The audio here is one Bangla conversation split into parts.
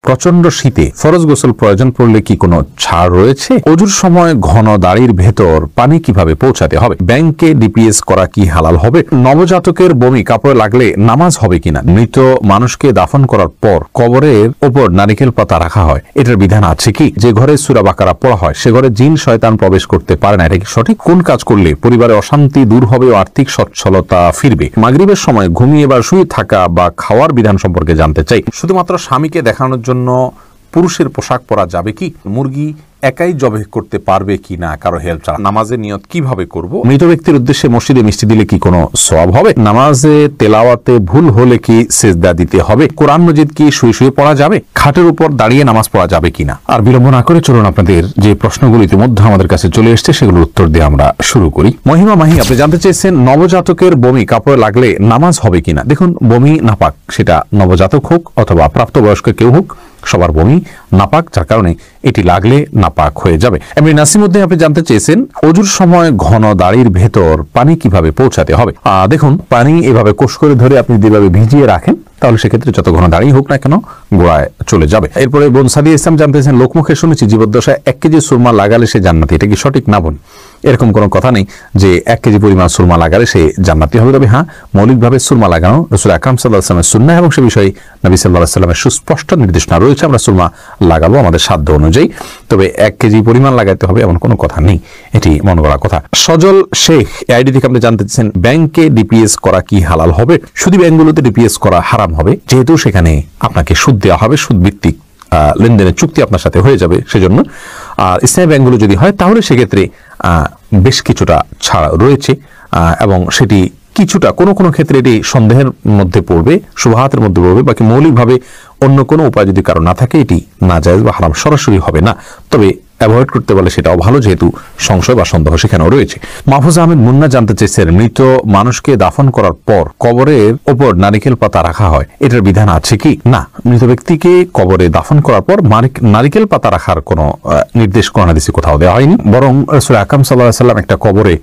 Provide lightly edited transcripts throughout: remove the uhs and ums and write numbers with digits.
প্রচন্ড শীতে ফরজ গোসল প্রয়োজন পড়লে কি কোনো ছাড় রয়েছে? অজুর সময় ঘন দাড়ির ভেতর পানি কিভাবে পৌঁছাতে হবে? ব্যাংকে ডিপিএস করা কি হালাল হবে? নবজাতকের বমি কাপড়ে লাগলে নামাজ হবে কিনা? মৃত মানুষকে দাফন করার পর কবরের ওপর নারিকেল পাতা রাখা হয়, এটার বিধান আছে কি? যে ঘরে সূরা বাকারা পড়া হয় সে ঘরে জিন শয়তান প্রবেশ করতে পারে না, এটা কি সঠিক? কোন কাজ করলে পরিবারে অশান্তি দূর হবে ও আর্থিক সচ্ছলতা ফিরবে? মাগরিবের সময় ঘুমিয়ে বা শুয়ে থাকা বা খাওয়ার বিধান সম্পর্কে জানতে চাই। শুধুমাত্র স্বামীকে দেখানোর জন্য পুরুষের পোশাক পরা যাবে কি? মুরগি একাই জবাই করতে পারবে কি না কারো হেল্প ছাড়া? নামাজের নিয়ত কিভাবে করব? মৃত ব্যক্তির উদ্দেশ্যে মসজিদে মিষ্টি দিলে কি কোনো সওয়াব হবে? নামাজে তেলাওয়াতে ভুল হলে কি সিজদা দিতে হবে? কোরআন মজিদ কি শুয়ে শুয়ে পড়া যাবে? খাটের উপর দাঁড়িয়ে নামাজ পড়া যাবে কিনা? আর বিলম্ব না করে চলুন আপনাদের যে প্রশ্নগুলো ইতিমধ্যে আমাদের কাছে চলে এসেছে সেগুলোর উত্তর দিয়ে আমরা শুরু করি। মহিমা মাহি, আপনি জানতে চেয়েছেন নবজাতকের বমি কাপড়ে লাগলে নামাজ হবে কিনা। দেখুন, বমি নাপাক, সেটা নবজাতক হোক অথবা প্রাপ্তবয়স্ক কেউ হোক, সবার বমি নাপাক, যার কারণে এটি লাগলে নাপাক হয়ে যাবে। এমনি নাসিমউদ্দিন, আপনি জানতে চেয়েছেন অজুর সময় ঘন দাড়ির ভেতর পানি কিভাবে পৌঁছাতে হবে। দেখুন, পানি এভাবে কোষ করে ধরে আপনি যেভাবে ভিজিয়ে রাখেন তাহলে সেক্ষেত্রে যত ঘন দাড়ি হোক না কেন গোড়ায় চলে যাবে। এরপরে বোন সাদিয়া ইসলাম জানতে চেয়েছেন লোকমুখে শুনেছি জীবদ্দশায় 1 কেজি সুরমা লাগালে সে জান্নাতি, এটা কি সঠিক? না বোন, এরকম কোনো কথা নেই যে 1 কেজি পরিমাণ সুরমা লাগালে সে জান্নাতি হবে। তবে হ্যাঁ, মৌলিকভাবে সুরমা লাগানো রাসূল আকরাম সাল্লাল্লাহু আলাইহি ওয়াসাল্লামের সুন্নাহ এবং সে বিষয়ে নবী সাল্লাল্লাহু আলাইহি ওয়াসাল্লামের সুস্পষ্ট নির্দেশনা রয়েছে। আমরা সুরমা লাগাবো আমাদের সাধ্য অনুযায়ী, তবে 1 কেজি পরিমাণ লাগাতে হবে এমন কোনো কথা নেই, এটি মন গড়া কথা। সজল শেখ আইডি থেকে আপনি জানতে চাচ্ছেন ব্যাংকে ডিপিএস করা কি হালাল হবে? শুধু ব্যাংকগুলোতে ডিপিএস করা হারাম হবে, যেহেতু সেখানে আপনাকে সুদ দেওয়া হবে, সুদ ভিত্তিক লেনদেনের চুক্তি আপনার সাথে হয়ে যাবে সেজন্য। আর ইসলামী ব্যাংকগুলো যদি হয় তাহলে সেক্ষেত্রে বেশ কিছুটা ছাড় রয়েছে এবং সেটি কিছুটা কোনো কোনো ক্ষেত্রে এটি সন্দেহের মধ্যে পড়বে, শুবহাতের মধ্যে পড়বে, বাকি মৌলিকভাবে অন্য কোনো উপায় যদি কারো না থাকে এটি নাজায়েজ বা হারাম সরাসরি হবে না। তবে অ্যাভয়েড করতে পারলে সেটাও ভালো, যেহেতু সংশয় বা সন্দেহ সেখানেও রয়েছে। মাহফুজ আহমেদ মুন্না জানতে চেয়েছেন মৃত মানুষকে দাফন করার পর কবরের ওপর নারিকেল পাতা রাখা হয়, এটার বিধান আছে কি? না, মৃত ব্যক্তিকে কবরে দাফন করার পর নারিকেল পাতা রাখার কোনো নির্দেশ কোরআন হাদিসে কোথাও দেওয়া হয়নি, বরং রাসূল আকরাম সাল্লাল্লাহু আলাইহি ওয়াসাল্লাম একটা কবরে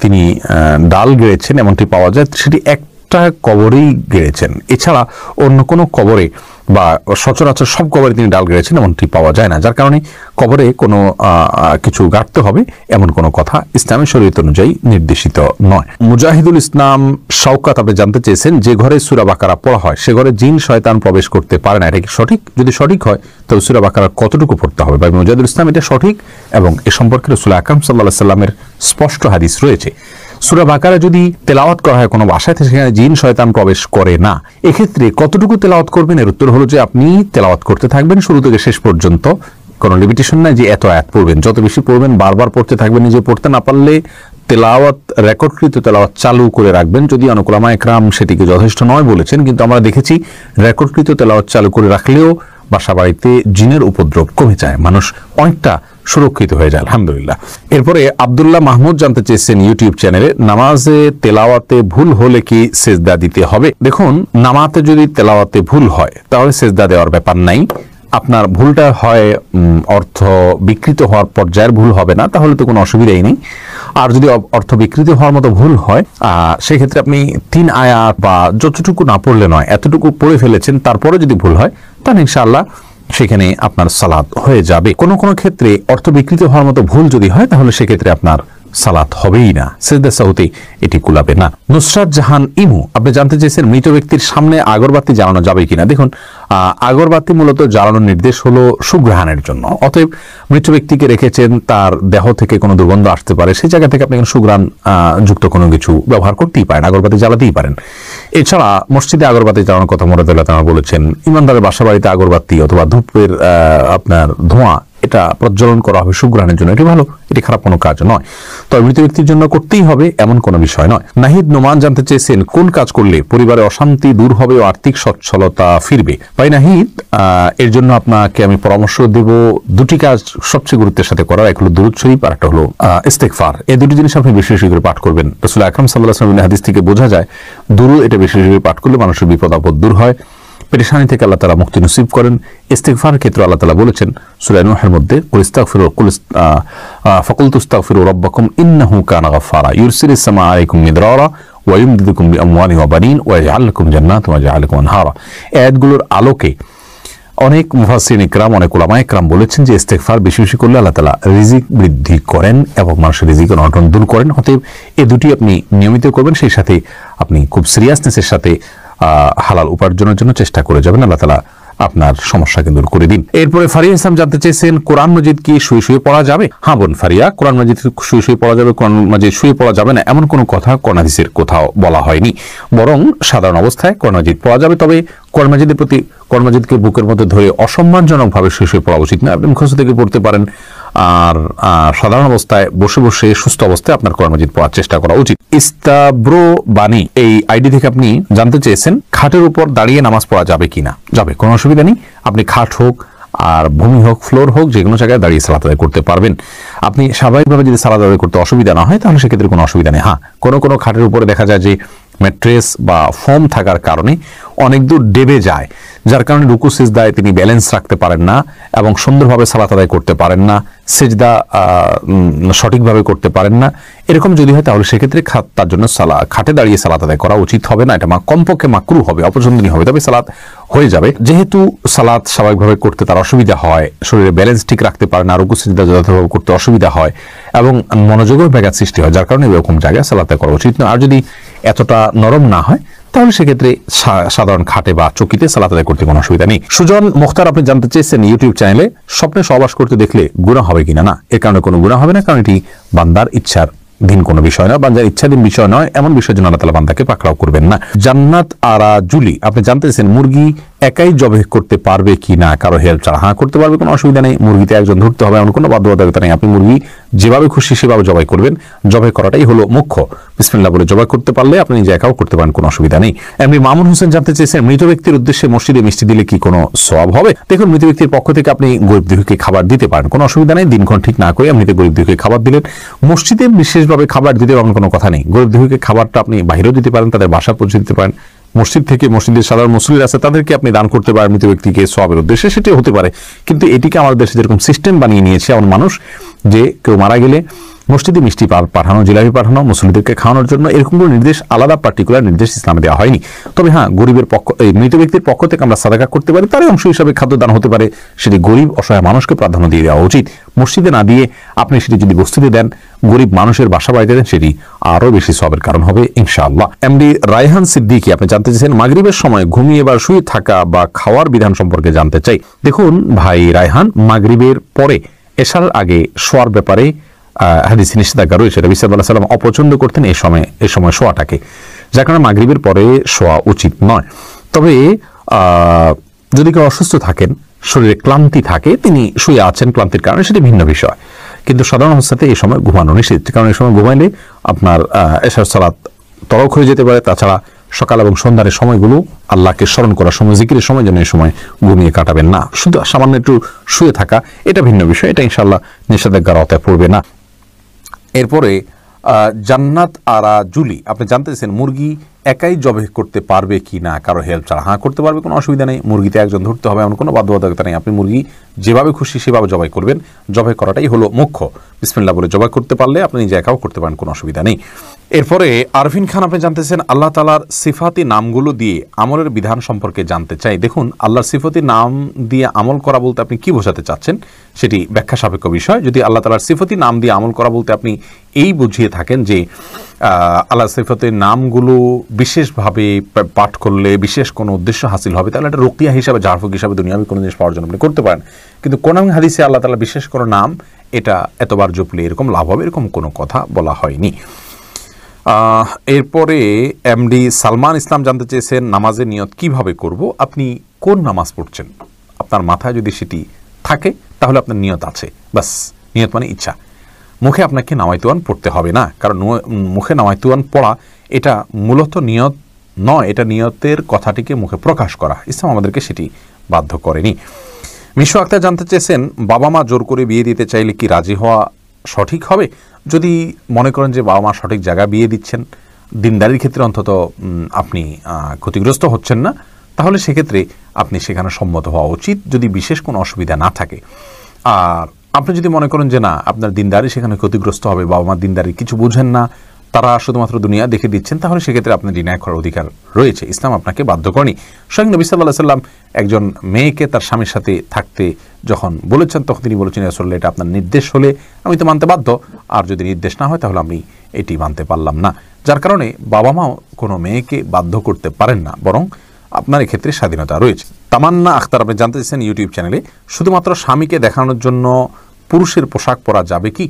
তিনি ডাল গেড়েছেন এমনটি পাওয়া যায়, সেটি একটা কবরেই গেড়েছেন, এছাড়া অন্য কোনো কবরে বা সচরাচর সব কবরে তিনি ডাল গেড়েছেন এমনটি পাওয়া যায় না, যার কারণে কবরে কোনো কিছু গাড়তে হবে এমন কোনো কথা ইসলামী শরীয়ত অনুযায়ী নির্দেশিত নয়। মুজাহিদুল ইসলাম শওকাত, আপনি জানতে চেয়েছেন যে ঘরে সূরা বাকারা পড়া হয় সে ঘরে জিন শয়তান প্রবেশ করতে পারে না, এটা কি সঠিক? যদি সঠিক হয় তবে সূরা বাকারা কতটুকু পড়তে হবে? ভাই মুজাহিদুল ইসলাম, এটা সঠিক এবং এ সম্পর্কে রাসূল আকরাম সাল্লাল্লাহু আলাইহি ওয়াসাল্লামের স্পষ্ট হাদিস রয়েছে। সূরা বাকারা যদি তেলাওয়াত করা হয় কোনো বাসায়, সেখানে জিন শয়তান প্রবেশ করে না, এক্ষেত্রে কতটুকু তেলাওয়াত করবেন? এর উত্তর হলো যে আপনি তেলাওয়াত করতে থাকবেন শুরু থেকে শেষ পর্যন্ত, কোনো লিমিটেশন নাই যে এত আয়াত পড়বেন, যত বেশি পড়বেন বারবার পড়তে থাকবেন। নিজে পড়তে না পারলে তেলাওয়াত রেকর্ডকৃত তেলাওয়াত চালু করে রাখবেন, যদি অনেক উলামা একরাম সেটিকে যথেষ্ট নয় বলেছেন, কিন্তু আমরা দেখেছি রেকর্ডকৃত তেলাওয়াত চালু করে রাখলেও বাসা বাড়িতে জিনের উপদ্রব কমে যায়, মানুষ অনেকটা সুরক্ষিত হয়ে যায় আলহামদুলিল্লাহ। এরপরে আব্দুল্লাহ মাহমুদ জানতে চেয়েছেন ইউটিউব চ্যানেলে নামাজে তেলাওয়াতে ভুল হলে কি সিজদা দিতে হবে? দেখুন, নামাজে যদি তেলাওয়াতে ভুল হয় তাহলে সিজদা দেওয়ার ব্যাপার নাই। আপনার ভুলটা হয় অর্থ বিকৃত হওয়ার পর্যায়ের ভুল হবে না, তাহলে তো কোনো অসুবিধাই নেই। আর যদি অর্থ বিকৃত হওয়ার মতো ভুল হয় সেক্ষেত্রে আপনি 3 আয়াত বা যতটুকু না পড়লে নয় এতটুকু পড়ে ফেলেছেন, তারপরে যদি ভুল হয় তাহলে ইনশাআল্লাহ সেখানে আপনার সালাত হয়ে যাবে। কোনো কোনো ক্ষেত্রে অর্থ বিকৃত হওয়ার মতো ভুল যদি হয় তাহলে সেক্ষেত্রে আপনার সালাত হবেই না, সিজদা সাহুতে এটি কুলাবে না। নুসরাত জাহান ইমু, আপনি জানতে চেয়েছেন মৃত ব্যক্তির সামনে আগরবাতি জ্বালানো যাবে কিনা। দেখুন, আগরবাতি মূলত জ্বালানোর নির্দেশ হলো সুঘ্রাণের জন্য, অতএব মৃত ব্যক্তিকে রেখেছেন, তার দেহ থেকে কোনো দুর্গন্ধ আসতে পারে, সেই জায়গা থেকে আপনি সুঘ্রাণ যুক্ত কোনো কিছু ব্যবহার করতেই পারেন, আগরবাতি জ্বালাতেই পারেন। এছাড়া মসজিদে আগরবাতি জ্বালানোর কথা মুরাদুল্লাহ তাআলা বলেছেন, ইমানদারের বাসা বাড়িতে আগরবাতি অথবা ধূপের আপনার ধোঁয়া এটা প্রজ্বলন করা হবে সুঘ্রাণের জন্য, এটি ভালো, এটি খারাপ কোনো কাজ নয়, তবে মৃত ব্যক্তির জন্য করতেই হবে এমন কোনো বিষয় নয়। নাহিদ নোমান জানতে চেয়েছেন কোন কাজ করলে পরিবারে অশান্তি দূর হবে ও আর্থিক সচ্ছলতা ফিরবে। ভাই নাহিদ, এর জন্য আপনাকে আমি পরামর্শ দেব 2টি কাজ সবচেয়ে গুরুত্বের সাথে করার, এক হলো দুরূদ শরীফ আর একটা হলো ইস্তেগফার। এই 2টি জিনিস আপনি বেশি বেশি করে পাঠ করবেন। রাসূল আকরাম সাল্লাল্লাহু আলাইহি ওয়াসাল্লামের হাদিস থেকে বোঝা যায় দুরূদ এটা বেশি বেশি করে পাঠ করলে মানুষের বিপদ আপদ দূর হয়, পেরেশানি থেকে আল্লাহ তাআলা মুক্তি নসিব করেন। ইস্তিগফারের ক্ষেত্রে আল্লাহ তাআলা বলেছেন সূরা নূহের মধ্যে ফাকুলতু আস্তাগফিরু রাব্বাকুম ইন্নাহু কানা গাফফারা ইউরসিলিস সামা আলাইকুম মিদরারা ওয়া ইউমদিদুকুম বিআমওয়ালিন ওয়া বানিন ওয়া ইয়াজআল লাকুম জান্নাতিন ওয়া ইয়াজআল লাকুম আনহারা। আয়াতগুলোর আলোকে অনেক মুফাসসিরিন ইকরাম, অনেক উলামা ইকরাম বলেছেন যে ইস্তেগফার বেশি বেশি করলে আল্লাহ তাআলা রিজিক বৃদ্ধি করেন এবং মানুষের রিজিকের অনটন দূর করেন। অতএব এই দুটি আপনি নিয়মিত করবেন, সেই সাথে আপনি খুব সিরিয়াসনেসের সাথে হালাল উপার্জনের জন্য চেষ্টা করে যাবেন। আল্লাহ তাআলা আপনার সমস্যাকে দূর করে দিন। এরপরে ফারিয়া ইসলাম জানতে চেয়েছেন, কোরআন মাজিদ কি শুয়ে শুয়ে পড়া যাবে? হ্যাঁ বোন ফারিয়া, কোরআন মাজিদ শুয়ে শুয়ে পড়া যাবে। কোরআন মাজিদ শুয়ে পড়া যাবে না এমন কোনো কথা কোরআন হাদিসের কোথাও বলা হয়নি, বরং সাধারণ অবস্থায় কোরআন মাজিদ পড়া যাবে। তবে কোরআন মাজিদের প্রতি কোরআন মাজিদকে বুকের মধ্যে ধরে অসম্মানজনকভাবে শুয়ে শুয়ে পড়া উচিত না। আপনি মুখস্থ থেকে পড়তে পারেন, আর সাধারণ অবস্থায় বসে বসে সুস্থ অবস্থায় আপনার কোরআন মাজিদ পড়ার চেষ্টা করা উচিত। ইস্তাব্রো বাণী এই আইডি থেকে আপনি জানতে চেয়েছেন, খাটের উপর দাঁড়িয়ে নামাজ পড়া যাবে কিনা? যাবে, কোনো অসুবিধা নেই। আপনি খাট হোক আর ভূমি হোক, ফ্লোর হোক, যে কোনো জায়গায় দাঁড়িয়ে সালাত আদায় করতে পারবেন। আপনি স্বাভাবিকভাবে যদি সালাত আদায় করতে অসুবিধা না হয় তাহলে সেক্ষেত্রে কোনো অসুবিধা নেই। হ্যাঁ, কোনো কোনো খাটের উপরে দেখা যায় যে ম্যাট্রেস বা ফোম থাকার কারণে অনেক দূর ডেবে যায়, যার কারণে রুকু সিজদায় তিনি ব্যালেন্স রাখতে পারেন না এবং সুন্দরভাবে সালাত আদায় করতে পারেন না, সিজদা সঠিকভাবে করতে পারেন না। এরকম যদি হয় তাহলে সেক্ষেত্রে তার জন্য খাটে দাঁড়িয়ে সালাত আদায় করা উচিত হবে না। এটা কমপক্ষে মাকরুহ হবে, অপছন্দনীয় হবে। তবে সালাত হয়ে যাবে। যেহেতু সালাত স্বাভাবিকভাবে করতে তার অসুবিধা হয়, শরীরে ব্যালেন্স ঠিক রাখতে পারে না, রুকু সিজদা যথাযথভাবে করতে অসুবিধা হয় এবং মনোযোগের ব্যাঘাত সৃষ্টি হয়, যার কারণে এরকম জায়গায় সালাত আদায় করা উচিত নয়। আর যদি এতটা নরম না হয় তাহলে সেক্ষেত্রে সাধারণ খাটে বা চকিতে সালাত আদায় করতে কোনো অসুবিধা নেই। সুজন মুখতার আপনি জানতে চেয়েছেন, ইউটিউব চ্যানেলে স্বপ্নে সহবাস করতে দেখলে গুনাহ হবে কিনা? না, এর কারণে কোনো গুনাহ হবে না, কারণ এটি বান্দার ইচ্ছার ভিন্ন কোনো বিষয় নয়, বান্দার ইচ্ছাধীন বিষয় নয়। এমন বিষয়ের জন্য আল্লাহ তাআলা বান্দাকে পাকড়াও করবেন না। জান্নাত আরা জুলি আপনি জানতে চেয়েছেন, মুরগি একাই জবাই করতে পারবে কি না কারো হেল্প ছাড়া? হ্যাঁ, করতে পারবে, কোনো অসুবিধা নেই। মুরগিতে একজন ধরতে হবে এমন কোনো বাধ্যবাধকতা নেই। আপনি মুরগি যেভাবে খুশি সেভাবে জবাই করবেন, জবাই করাটাই হলো মুখ্য। বিসমিল্লাহ বলে জবাই করতে পারলে আপনি নিজে একাও করতে পারেন, কোনো অসুবিধা নেই। এমনি মামুন হোসেন জানতে চেয়েছেন, মৃত ব্যক্তির উদ্দেশ্যে মসজিদে মিষ্টি দিলে কি কোনো সওয়াব হবে? দেখুন, মৃত ব্যক্তির পক্ষ থেকে আপনি গরিব দুঃখীকে খাবার দিতে পারেন, কোনো অসুবিধা নেই। দিনক্ষণ ঠিক না করে এমনিতে গরিব দুঃখীকে খাবার দিলেন। মসজিদে বিশেষভাবে খাবার দিতে এমন কোনো কথা নেই। গরিব দুঃখীকে খাবারটা আপনি বাইরেও দিতে পারেন, তাদের বাসা পৌঁছে দিতে পারেন। মসজিদ থেকে, মসজিদের সাধারণ মুসল্লি আছে তাদেরকে আপনি দান করতে পারেন মৃত ব্যক্তিকে সওয়াবের উদ্দেশ্যে, সেটাই হতে পারে। কিন্তু এটিকে আমাদের দেশে যেরকম সিস্টেম বানিয়ে নিয়েছে এমন মানুষ, যে কেউ মারা গেলে মসজিদে মিষ্টি পাঠানো, জিলাপি পাঠানো মুসল্লিদেরকে খাওয়ানোর জন্য, এরকম কোনো নির্দেশ, আলাদা পার্টিকুলার নির্দেশ ইসলামে দেওয়া হয়নি। তবে হ্যাঁ, গরিবের পক্ষ, এই মৃত ব্যক্তির পক্ষ থেকে আমরা সাদাকা করতে পারি, তারই অংশ হিসাবে খাদ্যদান হতে পারে। সেটি গরিব অসহায় মানুষকে প্রাধান্য দিয়ে দেওয়া উচিত। মসজিদে না দিয়ে আপনি সেটি যদি বস্তিতে দেন, গরিব মানুষের বাসা বাড়িতে দেন, সেটি আরো বেশি সওয়াবের কারণ হবে ইনশাআল্লাহ। এমডি রায়হান সিদ্দিকী আপনি জানতে চাইছেন, মাগরিবের সময় ঘুমিয়ে বা শুয়ে থাকা বা খাওয়ার বিধান সম্পর্কে জানতে চাই। দেখুন ভাই রায়হান, মাগরিবের পরে এশার আগে শোয়ার ব্যাপারে হাদিসে নিষেধাজ্ঞা রয়েছে। নবী সাল্লাল্লাহু আলাইহি ওয়াসাল্লাম অপছন্দ করতেন এই সময় শোয়াটাকে, যার কারণে মাগরিবের পরে শোয়া উচিত নয়। তবে যদি কেউ অসুস্থ থাকেন, শরীরে ক্লান্তি থাকে, তিনি শুয়ে আছেন ক্লান্তির কারণে, সেটি ভিন্ন বিষয়। কিন্তু সাধারণ অবস্থাতে এই সময় ঘুমানো নিষেধ, কারণ এই সময় ঘুমাইলে আপনার এশার সালাত তরক হয়ে যেতে পারে। তাছাড়া সকাল এবং সন্ধ্যার সময়গুলো আল্লাহকে স্মরণ করার সময়, জিকিরের সময় যেন এই সময় ঘুমিয়ে কাটাবেন না। শুধু সামান্য একটু শুয়ে থাকা এটা ভিন্ন বিষয়, এটা ইনশাআল্লাহ নিষেধাজ্ঞার আওতায় পড়বে না। এরপরে জান্নাত আরা জুলি আপনি জানতে চাইছেন, মুরগি একাই জবাই করতে পারবে কি না কারো হেল্প ছাড়া? হ্যাঁ, করতে পারবে, কোনো অসুবিধা নেই। মুরগিতে একজন ধরতে হবে এমন কোনো বাধ্যবাধকতা নেই। আপনি মুরগি যেভাবে খুশি সেভাবে জবাই করবেন, জবাই করাটাই হলো মুখ্য। বিসমিল্লাহ বলে জবাই করতে পারলে আপনি নিজে একাও করতে পারেন, কোনো অসুবিধা নেই। এরপরে আরফিন খান আপনি জানতেছেন, আল্লাহ তাআলার সিফাতি নামগুলো দিয়ে আমলের বিধান সম্পর্কে জানতে চাই। দেখুন, আল্লাহর সিফাতি নাম দিয়ে আমল করা বলতে আপনি কি বোঝাতে চাচ্ছেন সেটি ব্যাখ্যা সাপেক্ষ বিষয়। যদি আল্লাহ তাআলার সিফাতি নাম দিয়ে আমল করা বলতে আপনি এই বুঝিয়ে থাকেন যে আল্লাহর সিফাতের নামগুলো বিশেষভাবে পাঠ করলে বিশেষ কোনো উদ্দেশ্য হাসিল হবে, তাহলে এটা রুকিয়া হিসাবে, জারফুক হিসাবে দুনিয়াবি কোনো জিনিস পাওয়ার জন্য আপনি করতে পারেন। কিন্তু কোরআন হাদিসে আল্লাহ তাআলা বিশেষ কোনো নাম এটা এতবার জপলে এরকম লাভ হবে, এরকম কোনো কথা বলা হয়নি। এরপরে এমডি সালমান ইসলাম জানতে চেয়েছেন, নামাজের নিয়ত কিভাবে করব? আপনি কোন নামাজ পড়ছেন আপনার মাথায় যদি সেটি থাকে তাহলে আপনার নিয়ত আছে, বাস। নিয়ত মানে ইচ্ছা। মুখে আপনাকে নামাইতুয়ান পড়তে হবে না, কারণ মুখে নামাইতুয়ান পড়া এটা মূলত নিয়ত নয়, এটা নিয়তের কথাটিকে মুখে প্রকাশ করা। ইসলাম আমাদেরকে সেটি বাধ্য করেনি। মিশু আক্তার জানতে চেয়েছেন, বাবা মা জোর করে বিয়ে দিতে চাইলে কি রাজি হওয়া সঠিক হবে? যদি মনে করেন যে বাবা মা সঠিক জায়গায় বিয়ে দিচ্ছেন, দিনদারির ক্ষেত্রে অন্তত আপনি ক্ষতিগ্রস্ত হচ্ছেন না, তাহলে সেক্ষেত্রে আপনি সেখানে সম্মত হওয়া উচিত, যদি বিশেষ কোনো অসুবিধা না থাকে। আর আপনি যদি মনে করেন যে না, আপনার দিনদারি সেখানে ক্ষতিগ্রস্ত হবে, বাবা মা দিনদারি কিছু বুঝেন না, তারা শুধুমাত্র দুনিয়া দেখে দিচ্ছেন, তাহলে সেক্ষেত্রে আপনার ডিনাই করার অধিকার রয়েছে। ইসলাম আপনাকে বাধ্য করেনি। স্বয়ং নবী সাল্লাল্লাহু আলাইহি সাল্লাম একজন মেয়েকে তার স্বামীর সাথে থাকতে যখন বলেছেন, তখন তিনি বলেছেন, ইয়া রাসূলুল্লাহ, এটা আপনার নির্দেশ হলে আমি তো মানতে বাধ্য, আর যদি নির্দেশ না হয় তাহলে আমি এটি মানতে পারলাম না। যার কারণে বাবা মাও কোনো মেয়েকে বাধ্য করতে পারেন না, বরং আপনার এক্ষেত্রে স্বাধীনতা রয়েছে। তামান্না আখতার, আপনি জানতে চাইছেন ইউটিউব চ্যানেলে, শুধুমাত্র স্বামীকে দেখানোর জন্য পুরুষের পোশাক পরা যাবে কি?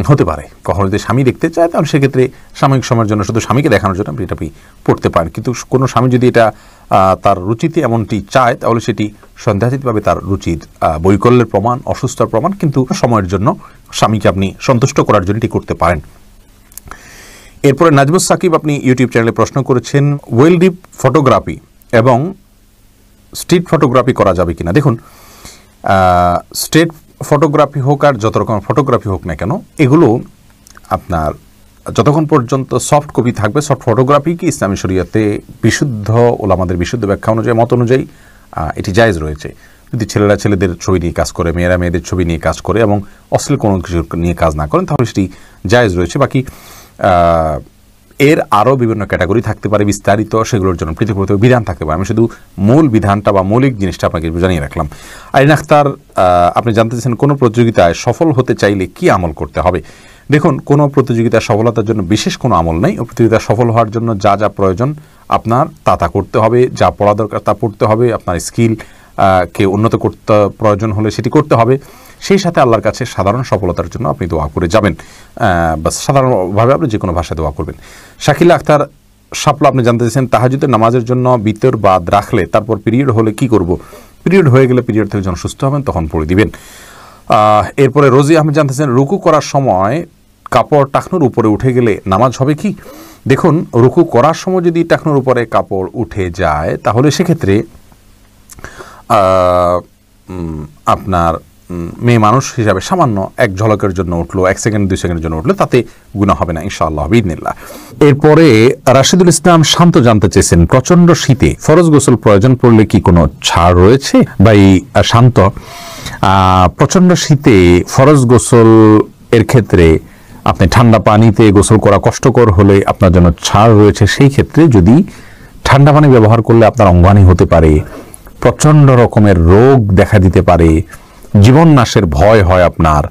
হতে পারে। কখনো যদি স্বামী দেখতে চায় তাহলে সেক্ষেত্রে সাময়িক সময়ের জন্য শুধু স্বামীকে দেখানোর জন্য আপনি এটা পড়তে পারেন। কিন্তু কোনো স্বামী যদি এটা তার রুচিতে এমনটি চায়, তাহলে সেটি সন্দেহাতীতভাবে তার রুচির বৈকল্যের প্রমাণ, অসুস্থতার প্রমাণ। কিন্তু সময়ের জন্য স্বামীকে আপনি সন্তুষ্ট করার জন্য এটি করতে পারেন। এরপরে নাজমুস সাকিব, আপনি ইউটিউব চ্যানেলে প্রশ্ন করেছেন, ওয়েলডিপ ফটোগ্রাফি এবং স্ট্রিট ফটোগ্রাফি করা যাবে কিনা। দেখুন, স্ট্রিট ফটোগ্রাফি হোক আর যত রকম ফটোগ্রাফি হোক না কেন, এগুলো আপনার যতক্ষণ পর্যন্ত সফট কপি থাকবে, সফট ফটোগ্রাফি কি ইসলামী শরীয়তে বিশুদ্ধ ওলামাদের বিশুদ্ধ ব্যাখ্যা অনুযায়ী, মত অনুযায়ী এটি জায়েজ রয়েছে। যদি ছেলেরা ছেলেদের ছবি নিয়ে কাজ করে, মেয়েরা মেয়েদের ছবি নিয়ে কাজ করে এবং অশ্লীল কোনো কিছু নিয়ে কাজ না করেন, তাহলে সেটি জায়েজ রয়েছে। বাকি এর আরও বিভিন্ন ক্যাটাগরি থাকতে পারে বিস্তারিত, সেগুলোর জন্য পৃথক পৃথক বিধান থাকতে পারে। আমি শুধু মূল বিধানটা বা মৌলিক জিনিসটা আপনাকে জানিয়ে রাখলাম। আইন আখতার, আপনি জানতে চাইছেন কোনো প্রতিযোগিতায় সফল হতে চাইলে কি আমল করতে হবে। দেখুন, কোনো প্রতিযোগিতার সফলতার জন্য বিশেষ কোনো আমল নেই। ও প্রতিযোগিতা সফল হওয়ার জন্য যা যা প্রয়োজন আপনার তা করতে হবে, যা পড়া দরকার তা পড়তে হবে, আপনার স্কিল কে উন্নত করতে প্রয়োজন হলে সেটি করতে হবে। সেই সাথে আল্লাহর কাছে সাধারণ সফলতার জন্য আপনি দোয়া করে যাবেন, বা সাধারণভাবে আপনি যে কোনো ভাষায় দোয়া করবেন। শাকিলা আখতার শাপলা, আপনি জানতে চাইছেন তাহাজ্জুদের নামাজের জন্য বিতর বাদ রাখলে তারপর পিরিয়ড হলে কি করব। পিরিয়ড হয়ে গেলে পিরিয়ড থেকে যখন সুস্থ হবেন তখন পড়ে দিবেন। এরপরে রোজি আহমেদ জানতে চাইছেন, রুকু করার সময় কাপড় টাকনুর উপরে উঠে গেলে নামাজ হবে কি। দেখুন, রুকু করার সময় যদি টাকনুর উপরে কাপড় উঠে যায়, তাহলে সেক্ষেত্রে আপনার মেয়ে মানুষ হিসাবে সামান্য এক ঝলকের জন্য উঠলো, 1 সেকেন্ড 2 সেকেন্ডের জন্য উঠলো, তাতে গুনাহ হবে না ইনশাআল্লাহ বিইذনিল্লাহ। এরপরে রাশিদুল ইসলাম শান্ত জানতে চেয়েছেন, প্রচন্ড শীতে ফরজ গোসল প্রয়োজন পড়লে কি কোনো ছাড় রয়েছে। ভাই শান্ত, প্রচন্ড শীতে ফরজ গোসল এর ক্ষেত্রে আপনি ঠান্ডা পানিতে গোসল করা কষ্টকর হলে আপনার জন্য ছাড় রয়েছে। সেই ক্ষেত্রে যদি ঠান্ডা পানি ব্যবহার করলে আপনার অঙ্গহানি হতে পারে, প্রচন্ড রকমের রোগ দেখা দিতে পারে, জীবন নাশের ভয় হয় আপনার,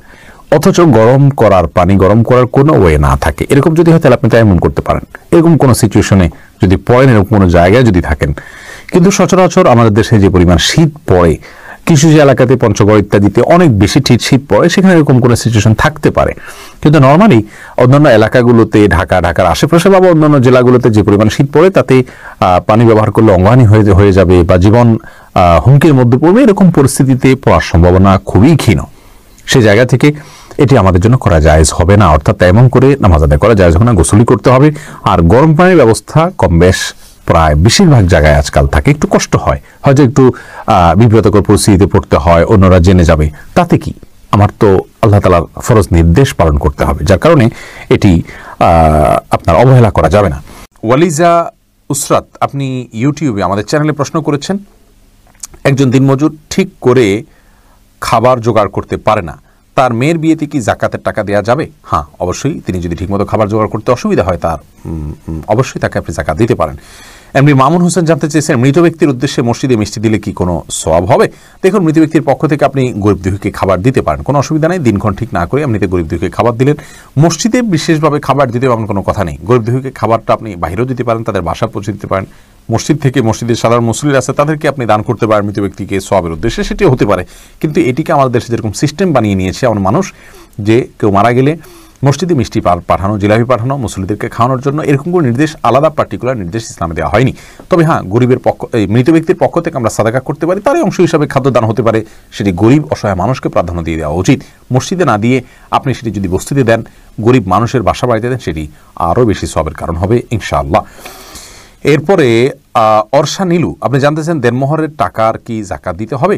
অথচ গরম করার পানি গরম করার কোনো ওয়ে না থাকে, এরকম যদি হয় তাহলে আপনি তাই এমন করতে পারেন। এরকম কোনো সিচুয়েশনে যদি পড়েন, এরকম কোনো জায়গায় যদি থাকেন। কিন্তু সচরাচর আমাদের দেশে যে পরিমাণ শীত পড়ে, কিছু যে এলাকাতে পঞ্চগড় ইত্যাদিতে অনেক বেশি শীত পড়ে, সেখানে এরকম কোনো সিচুয়েশন থাকতে পারে। কিন্তু নর্মালি অন্যান্য এলাকাগুলোতে, ঢাকার আশেপাশে বা অন্যান্য জেলাগুলোতে যে পরিমাণ শীত পড়ে, তাতে পানি ব্যবহার করলে অঙ্গহানি হয়ে যাবে বা জীবন হুমকির মধ্যে পড়বে, এরকম পরিস্থিতিতে পড়ার সম্ভাবনা খুবই ক্ষীণ। সেই জায়গা থেকে এটি আমাদের জন্য করা জায়েজ হবে না, অর্থাৎ তেমন করে নামাজ আদায় করা জায়েজ হবে না, গোসলই করতে হবে। আর গরম পানির ব্যবস্থা কম বেশ প্রায় বেশিরভাগ জায়গায় আজকাল থাকে। একটু কষ্ট হয়, হয়তো একটু বিব্রতকর পরিস্থিতিতে পড়তে হয়, অন্যরা জেনে যাবে, তাতে কি, আমার তো আল্লাহ তাআলার ফরজ নির্দেশ পালন করতে হবে, যার কারণে এটি আপনার অবহেলা করা যাবে না। ওয়ালিজা উসরাত, আপনি ইউটিউবে আমাদের চ্যানেলে প্রশ্ন করেছেন, একজন দিনমজুর ঠিক করে খাবার জোগাড় করতে পারে না, তার মেয়ের বিয়েতে কি জাকাতের টাকা দেওয়া যাবে। হ্যাঁ, অবশ্যই। তিনি যদি ঠিকমতো খাবার জোগাড় করতে অসুবিধা হয়, তার অবশ্যই তাকে আপনি জাকাত দিতে পারেন। এমনি মামুন হোসেন জানতে চেয়েছেন, মৃত ব্যক্তির উদ্দেশ্যে মসজিদে মিষ্টি দিলে কি কোনো সওয়াব হবে। দেখুন, মৃত ব্যক্তির পক্ষ থেকে আপনি গরিব দুঃখীকে খাবার দিতে পারেন, কোনো অসুবিধা নেই। দিনক্ষণ ঠিক না করে এমনিতে গরিব দুঃখীকে খাবার দিলেন। মসজিদে বিশেষভাবে খাবার দিতে এমন কোনো কথা নেই। গরিব দুঃখীকে খাবারটা আপনি বাইরেও দিতে পারেন, তাদের বাসা পৌঁছে দিতে পারেন। মসজিদ থেকে, মসজিদের সাধারণ মুসল্লিরা আছে তাদেরকে আপনি দান করতে পারেন মৃত ব্যক্তিকে সওয়াবের উদ্দেশ্যে, সেটিও হতে পারে। কিন্তু এটিকে আমাদের দেশে যেরকম সিস্টেম বানিয়ে নিয়েছে এমন মানুষ, যে কেউ মারা গেলে মসজিদে মিষ্টি পাঠানো, জিলাপি পাঠানো মুসল্লিদেরকে খাওয়ানোর জন্য, এরকম কোনো নির্দেশ, আলাদা পার্টিকুলার নির্দেশ ইসলামে দেওয়া হয়নি। তবে হ্যাঁ, গরিবের মৃত ব্যক্তির পক্ষ থেকে আমরা সাদাকা করতে পারি, তারই অংশ হিসাবে খাদ্যদান হতে পারে, সেটি গরিব অসহায় মানুষকে প্রাধান্য দিয়ে দেওয়া উচিত। মসজিদে না দিয়ে আপনি সেটি যদি বস্তিতে দেন, গরিব মানুষের বাসা বাড়িতে দেন, সেটি আরও বেশি সওয়াবের কারণ হবে ইনশাআল্লাহ। এরপরে অর্ষা নীলু, আপনি জানতেছেন দেনমোহরের টাকার কি জাকাত দিতে হবে।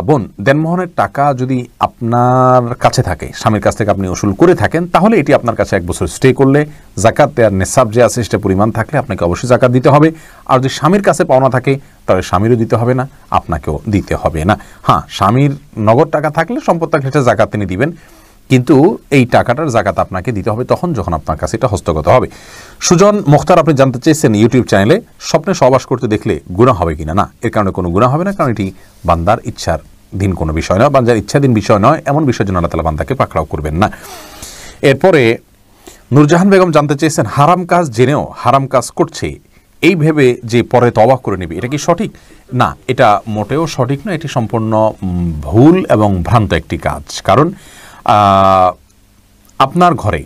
বোন, দেনমোহরের টাকা যদি আপনার কাছে থাকে, স্বামীর কাছ থেকে আপনি উসুল করে থাকেন, তাহলে এটি আপনার কাছে 1 বছর স্টে করলে জাকাত দেওয়ার নেশাব যে আছে সেটা পরিমাণ থাকলে আপনাকে অবশ্যই জাকাত দিতে হবে। আর যদি স্বামীর কাছে পাওনা থাকে তাহলে স্বামীরও দিতে হবে না, আপনাকেও দিতে হবে না। হ্যাঁ, স্বামীর নগদ টাকা থাকলে, সম্পদ থাকলে সেটা জাকাত তিনি দিবেন, কিন্তু এই টাকাটার জাকাত আপনাকে দিতে হবে তখন যখন আপনার কাছে এটা হস্তগত হবে। সুজন মুখতার আপনি জানতে চেয়েছেন ইউটিউব চ্যানেলে স্বপ্নে সহবাস করতে দেখলে গুনাহ হবে কিনা। না, এর কারণে কোনো গুনাহ হবে না, কারণ এটি বান্দার ইচ্ছার দিন কোনো বিষয় নয়, বান্দার ইচ্ছাধীন বিষয় নয়, এমন বিষয়ের জন্য আল্লাহ তাআলা বান্দাকে পাকড়াও করবেন না। এরপরে নূরজাহান বেগম জানতে চেয়েছেন হারাম কাজ জেনেও হারাম কাজ করছে এই ভেবে যে পরে তওবা করে নেবে, এটা কি সঠিক? না, এটা মোটেও সঠিক না, এটি সম্পূর্ণ ভুল এবং ভ্রান্ত একটি কাজ। কারণ আপনার ঘরে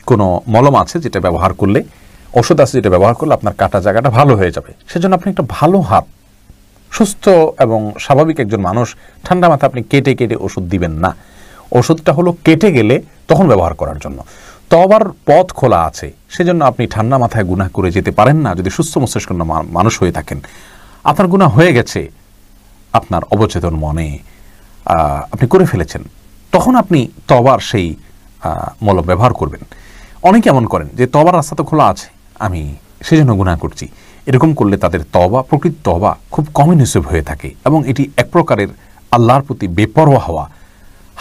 কোনো মলম আছে যেটা ব্যবহার করলে, ওষুধ আছে যেটা ব্যবহার করলে আপনার কাটা জায়গাটা ভালো হয়ে যাবে, সেজন্য আপনি একটা ভালো হাত, সুস্থ এবং স্বাভাবিক একজন মানুষ ঠান্ডা মাথা আপনি কেটে কেটে ওষুধ দিবেন না। ওষুধটা হলো কেটে গেলে তখন ব্যবহার করার জন্য। তওবার পথ খোলা আছে, সেজন্য আপনি ঠান্ডা মাথায় গুনাহ করে যেতে পারেন না। যদি সুস্থ মস্তিষ্ক মানুষ হয়ে থাকেন, আপনার গুনাহ হয়ে গেছে, আপনার অবচেতন মনে আপনি করে ফেলেছেন, তখন আপনি তওবার সেই মলম ব্যবহার করবেন। অনেকে এমন করেন যে তওবার রাস্তা তো খোলা আছে, আমি সেজন্য গুনাহ করছি। এরকম করলে তাদের তওবা, প্রকৃত তওবা খুব কমই নসিব হয়ে থাকে এবং এটি এক প্রকারের আল্লাহর প্রতি বেপরোয়া হওয়া।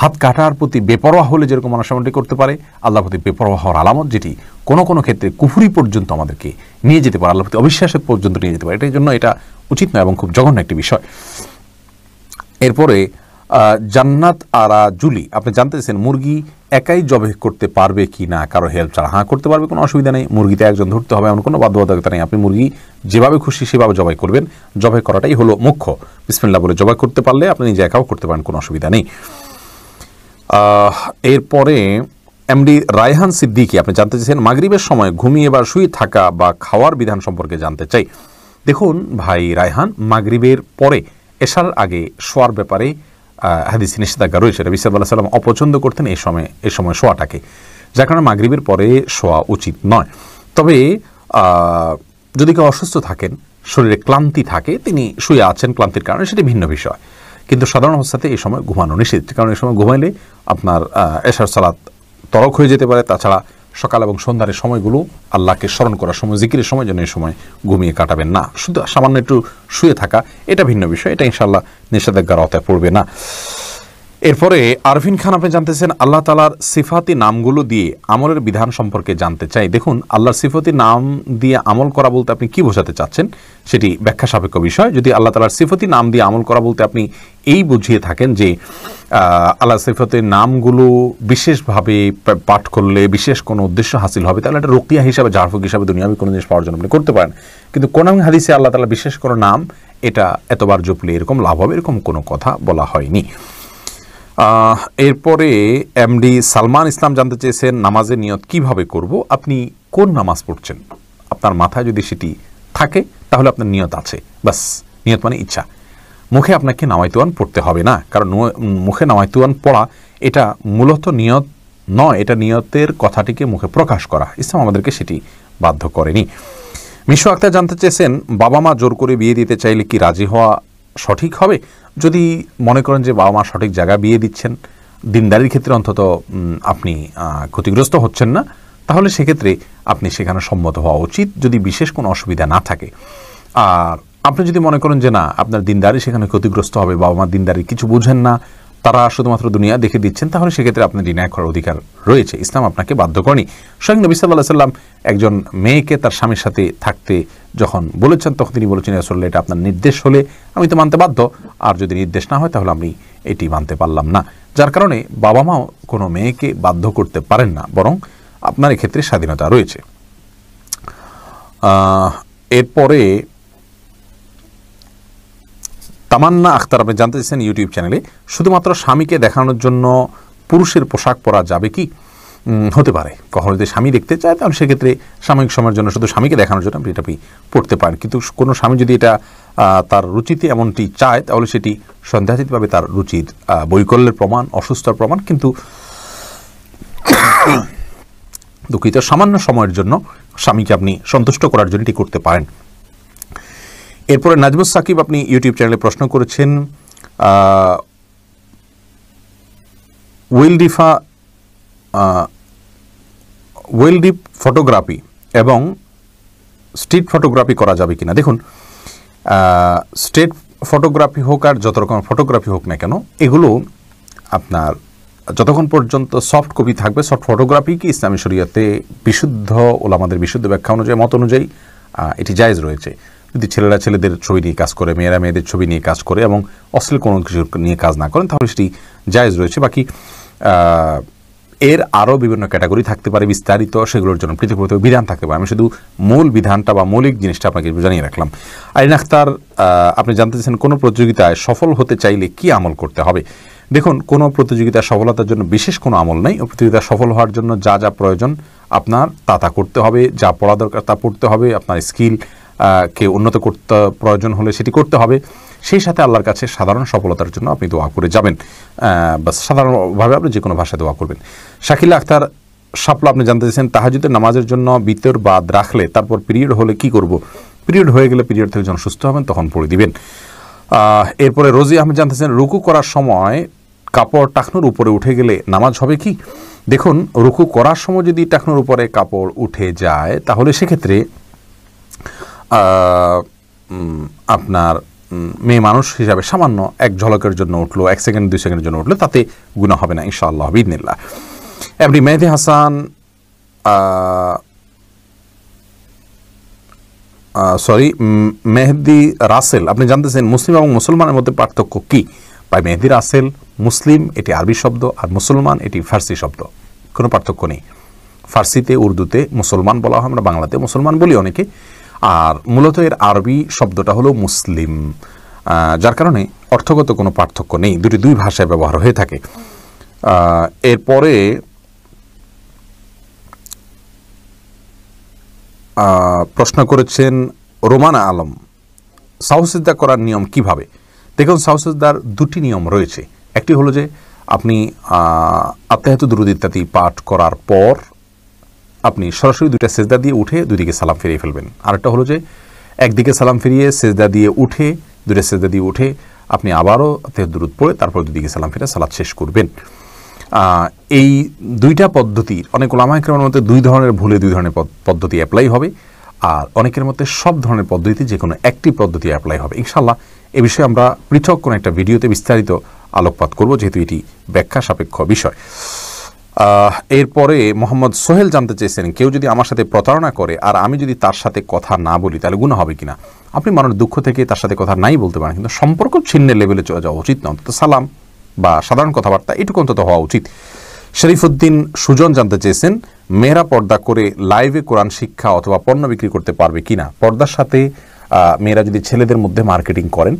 হাত কাটার প্রতি বেপরোয়া হলে যেরকম মানুষ এমনটি করতে পারে, আল্লাহর প্রতি বেপরোয়া হওয়ার আলামত, যেটি কোনো কোনো ক্ষেত্রে কুফরি পর্যন্ত আমাদেরকে নিয়ে যেতে পারে, আল্লাহর প্রতি অবিশ্বাসের পর্যন্ত নিয়ে যেতে পারে। এটার জন্য এটা উচিত নয় এবং খুব জঘন্য একটি বিষয়। এরপরে জান্নাত আরা জুলি আপনি জানতে চাইছেন মুরগি একাই জবাই করতে পারবে কি না কারো হেল্প ছাড়া। হ্যাঁ, করতে পারবে, কোনো অসুবিধা নেই। মুরগিতে একজন ধরতে হবে এমন কোনো বাধ্যবাধকতা নেই। আপনি মুরগি যেভাবে খুশি সেভাবে জবাই করবেন, জবাই করাটাই হলো মুখ্য। বিসমিল্লাহ বলে জবাই করতে পারলে আপনি নিজে একাও করতে পারেন, কোনো অসুবিধা নেই। এরপরে এমডি রায়হান সিদ্দিকী আপনি জানতে চাইছেন মাগরিবের সময় ঘুমিয়ে বা শুয়ে থাকা বা খাওয়ার বিধান সম্পর্কে জানতে চাই। দেখুন ভাই রায়হান, মাগরিবের পরে এশার আগে শোয়ার ব্যাপারে হাদিসে নিষেধাজ্ঞা রয়েছে। নবী সাল্লাল্লাহু আলাইহি ওয়াসাল্লাম অপছন্দ করতেন এই সময় শোয়াটাকে, যার কারণে মাগরিবের পরে শোয়া উচিত নয়। তবে যদি কেউ অসুস্থ থাকেন, শরীরে ক্লান্তি থাকে, তিনি শুয়ে আছেন ক্লান্তির কারণে, সেটি ভিন্ন বিষয়। কিন্তু সাধারণ অবস্থাতে এই সময় ঘুমানো নিষেধ, কারণ এই সময় ঘুমাইলে আপনার এশার সালাত তরক হয়ে যেতে পারে। তাছাড়া সকাল এবং সন্ধ্যার সময়গুলো আল্লাহকে স্মরণ করার সময়, জিকিরের সময় যেন এই সময় ঘুমিয়ে কাটাবেন না। শুধু সামান্য একটু শুয়ে থাকা এটা ভিন্ন বিষয়, এটা ইনশাআল্লাহ নিষেধাজ্ঞার আওতায় পড়বে না। এরপরে আরফিন খান আপনি জানতেছেন আল্লাহ তাআলার সিফাতি নামগুলো দিয়ে আমলের বিধান সম্পর্কে জানতে চাই। দেখুন, আল্লাহর সিফাতি নাম দিয়ে আমল করা বলতে আপনি কি বোঝাতে চাচ্ছেন সেটি ব্যাখ্যা সাপেক্ষ বিষয়। যদি আল্লাহ তাআলার সিফাতি নাম দিয়ে আমল করা বলতে আপনি এই বুঝিয়ে থাকেন যে আল্লাহর সিফাতের নামগুলো বিশেষভাবে পাঠ করলে বিশেষ কোনো উদ্দেশ্য হাসিল হবে, তাহলে এটা রুকিয়া হিসাবে, জারফুক হিসাবে দুনিয়াবি কোনো জিনিস পাওয়ার জন্য আপনি করতে পারেন। কিন্তু কোরআন হাদিসে আল্লাহ তাআলা বিশেষ কোনো নাম এটা এতবার জপলে এরকম লাভ হবে, এরকম কোনো কথা বলা হয়নি। এরপরে এমডি সালমান ইসলাম জানতে চেয়েছেন নামাজের নিয়ত কিভাবে করব। আপনি কোন নামাজ পড়ছেন, আপনার মাথায় যদি সেটি থাকে তাহলে আপনার নিয়ত আছে, বাস। নিয়ত মানে ইচ্ছা। মুখে আপনাকে নামাইতুয়ান পড়তে হবে না, কারণ মুখে নামাইতুয়ান পড়া এটা মূলত নিয়ত নয়, এটা নিয়তের কথাটিকে মুখে প্রকাশ করা। ইসলাম আমাদেরকে সেটি বাধ্য করেনি। মিশু আক্তার জানতে চেয়েছেন বাবা মা জোর করে বিয়ে দিতে চাইলে কি রাজি হওয়া সঠিক হবে? যদি মনে করেন যে বাবা মা সঠিক জায়গায় বিয়ে দিচ্ছেন, দিনদারির ক্ষেত্রে অন্তত আপনি ক্ষতিগ্রস্ত হচ্ছেন না, তাহলে সেক্ষেত্রে আপনি সেখানে সম্মত হওয়া উচিত, যদি বিশেষ কোনো অসুবিধা না থাকে। আর আপনি যদি মনে করেন যে না, আপনার দিনদারি সেখানে ক্ষতিগ্রস্ত হবে, বাবা মা দিনদারি কিছু বুঝেন না, তারা শুধুমাত্র দুনিয়া দেখে দিচ্ছেন, তাহলে সেক্ষেত্রে আপনার ডিনাই করার অধিকার রয়েছে। ইসলাম আপনাকে বাধ্য করেনি। স্বয়ং নবী সাল্লাল্লাহু আলাইহি ওয়াসাল্লাম একজন মেয়েকে তার স্বামীর সাথে থাকতে যখন বলেছেন, তখন তিনি বলেছেন রাসূলুল্লাহ, এটা আপনার নির্দেশ হলে আমি তো মানতে বাধ্য, আর যদি নির্দেশ না হয় তাহলে আমি এটি মানতে পারলাম না। যার কারণে বাবা মাও কোনো মেয়েকে বাধ্য করতে পারেন না, বরং আপনার এক্ষেত্রে স্বাধীনতা রয়েছে। এরপরে তামান্না আখতার আপনি জানতে চাইছেন ইউটিউব চ্যানেলে শুধুমাত্র স্বামীকে দেখানোর জন্য পুরুষের পোশাক পরা যাবে কি? হতে পারে, কখনো যদি স্বামী দেখতে চায় তাহলে সেক্ষেত্রে সাময়িক সময়ের জন্য শুধু স্বামীকে দেখানোর জন্য আপনি এটা পড়তে পারেন। কিন্তু কোনো স্বামী যদি এটা তার রুচিতে এমনটি চায়, তাহলে সেটি সন্দেহাতীতভাবে তার রুচির বৈকল্যের প্রমাণ, অসুস্থতার প্রমাণ। কিন্তু দুঃখিত, সামান্য সময়ের জন্য স্বামীকে আপনি সন্তুষ্ট করার জন্য এটি করতে পারেন। এরপরে নাজমুস সাকিব আপনি ইউটিউব চ্যানেলে প্রশ্ন করেছেন ওয়েলডিপ ফটোগ্রাফি এবং স্ট্রিট ফটোগ্রাফি করা যাবে কিনা। দেখুন, স্ট্রিট ফটোগ্রাফি হোক আর যত রকম ফটোগ্রাফি হোক না কেন, এগুলো আপনার যতক্ষণ পর্যন্ত সফট কপি থাকবে, সফট ফটোগ্রাফি কি ইসলামী শরিয়াতে বিশুদ্ধ ওলামাদের বিশুদ্ধ ব্যাখ্যা অনুযায়ী, মত অনুযায়ী এটি জায়েজ রয়েছে। যদি ছেলেরা ছেলেদের ছবি নিয়ে কাজ করে, মেয়েরা মেয়েদের ছবি নিয়ে কাজ করে এবং অশ্লীল কোনো কিছু নিয়ে কাজ না করেন, তাহলে সেটি জায়েজ রয়েছে। বাকি এর আরও বিভিন্ন ক্যাটাগরি থাকতে পারে বিস্তারিত, সেগুলোর জন্য পৃথক পৃথক বিধান থাকতে পারে। আমি শুধু মূল বিধানটা বা মৌলিক জিনিসটা আপনাকে জানিয়ে রাখলাম। আইরিন আক্তার, আপনি জানতে চাইছেন কোনো প্রতিযোগিতায় সফল হতে চাইলে কি আমল করতে হবে? দেখুন, কোনো প্রতিযোগিতায় সফলতার জন্য বিশেষ কোনো আমল নেই। প্রতিযোগিতা সফল হওয়ার জন্য যা যা প্রয়োজন আপনার তা করতে হবে, যা পড়া দরকার তা পড়তে হবে, আপনার স্কিল কে উন্নত করতে প্রয়োজন হলে সেটি করতে হবে। সেই সাথে আল্লাহর কাছে সাধারণ সফলতার জন্য আপনি দোয়া করে যাবেন, বাস সাধারণভাবে আপনি যে কোনো ভাষায় দোয়া করবেন। শাকিলা আক্তার শাপলা, আপনি জানতে চাইছেন তাহাজ্জুদের নামাজের জন্য বিতর বাদ রাখলে তারপর পিরিয়ড হলে কি করব? পিরিয়ড হয়ে গেলে পিরিয়ড থেকে যখন সুস্থ হবেন তখন পড়ে দিবেন। এরপরে রোজি আহমেদ জানতে চাইছেন রুকু করার সময় কাপড় টাকনুর উপরে উঠে গেলে নামাজ হবে কি? দেখুন, রুকু করার সময় যদি টাকনুর উপরে কাপড় উঠে যায় তাহলে সেক্ষেত্রে আপনার মেয়ে মানুষ হিসাবে সামান্য এক ঝলকের জন্য উঠলো, 1 সেকেন্ড 2 সেকেন্ডের জন্য উঠলো, তাতে গুনাহ হবে না ইনশাআল্লাহ বিইذনিল্লাহ। এমনি মেহেদি হাসান, মেহেদি রাসেল, আপনি জানতেছেন মুসলিম এবং মুসলমানের মধ্যে পার্থক্য কি? ভাই, মেহেদি রাসেল মুসলিম এটি আরবি শব্দ, আর মুসলমান এটি ফার্সি শব্দ, কোনো পার্থক্য নেই। ফার্সিতে উর্দুতে মুসলমান বলা হয়, আমরা বাংলাতে মুসলমান বলি অনেকে, আর মূলত এর আরবি শব্দটা হলো মুসলিম, যার কারণে অর্থগত কোনো পার্থক্য নেই, দুই ভাষায় ব্যবহার হয়ে থাকে। এরপরে প্রশ্ন করেছেন রোমানা আলম, সাহসিদ্দা করার নিয়ম কিভাবে? দেখুন, সাহসিদ্দার 2টি নিয়ম রয়েছে। একটি হলো যে আপনি আত্মায়াতু দুরুদ ইত্যাদি পাঠ করার পর আপনি সরাসরি 2টা সেজদা দিয়ে উঠে 2 দিকে সালাম ফিরিয়ে ফেলবেন। আরেকটা হলো যে একদিকে সালাম ফিরিয়ে সেজদা দিয়ে উঠে 2টা সেজদা দিয়ে উঠে আপনি আবারও আত্মায়াতু দুরুদ পড়ে তারপর 2 দিকে সালাম ফিরে সালাত শেষ করবেন। এই 2টা পদ্ধতির অনেক ওলামায়ে কেরামের মধ্যে 2 ধরনের ভুলে 2 ধরনের পদ্ধতি অ্যাপ্লাই হবে, আর অনেকের মধ্যে সব ধরনের পদ্ধতি যে কোনো একটি পদ্ধতি অ্যাপ্লাই হবে। ইনশাআল্লাহ এ বিষয়ে আমরা পৃথক কোনো একটা ভিডিওতে বিস্তারিত আলোকপাত করব, যেহেতু এটি ব্যাখ্যা সাপেক্ষ বিষয়। এরপরে মোহাম্মদ সোহেল জানতে চেয়েছেন, কেউ যদি আমার সাথে প্রতারণা করে আর আমি যদি তার সাথে কথা না বলি তাহলে গুনাহ হবে কিনা? আপনি মনের দুঃখ থেকে তার সাথে কথা নাই বলতে পারেন, কিন্তু সম্পর্ক ছিন্নের লেভেলে চলে যাওয়া উচিত না। অন্তত সালাম বা সাধারণ কথাবার্তা এটুকু অন্তত হওয়া উচিত। শরীফুদ্দিন সুজন জানতে চেয়েছেন, মেয়েরা পর্দা করে লাইভে কোরআন শিক্ষা অথবা পণ্য বিক্রি করতে পারবে কিনা? পর্দার সাথে মেয়েরা যদি ছেলেদের মধ্যে মার্কেটিং করেন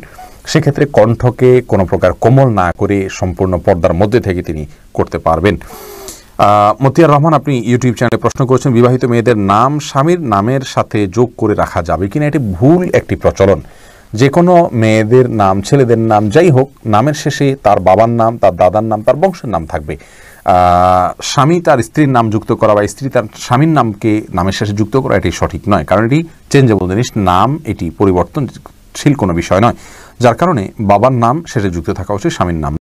সেক্ষেত্রে কণ্ঠকে কোনো প্রকার কোমল না করে সম্পূর্ণ পর্দার মধ্যে থেকে তিনি করতে পারবেন। মতিয়ার রহমান, আপনি ইউটিউব চ্যানেলে প্রশ্ন করেছেন, বিবাহিত মেয়েদের নাম স্বামীর নামের সাথে যোগ করে রাখা যাবে কিনা? এটি ভুল একটি প্রচলন। যে কোনো মেয়েদের নাম, ছেলেদের নাম যাই হোক, নামের শেষে তার বাবার নাম, তার দাদার নাম, তার বংশের নাম থাকবে। স্বামী তার স্ত্রীর নাম যুক্ত করা বা স্ত্রী তার স্বামীর নামকে নামের শেষে যুক্ত করা এটি সঠিক নয়, কারণ এটি চেঞ্জেবল জিনিস। নাম এটি পরিবর্তনশীল কোনো বিষয় নয়, যার কারণে বাবার নাম শেষে যুক্ত থাকা উচিত, স্বামীর নাম।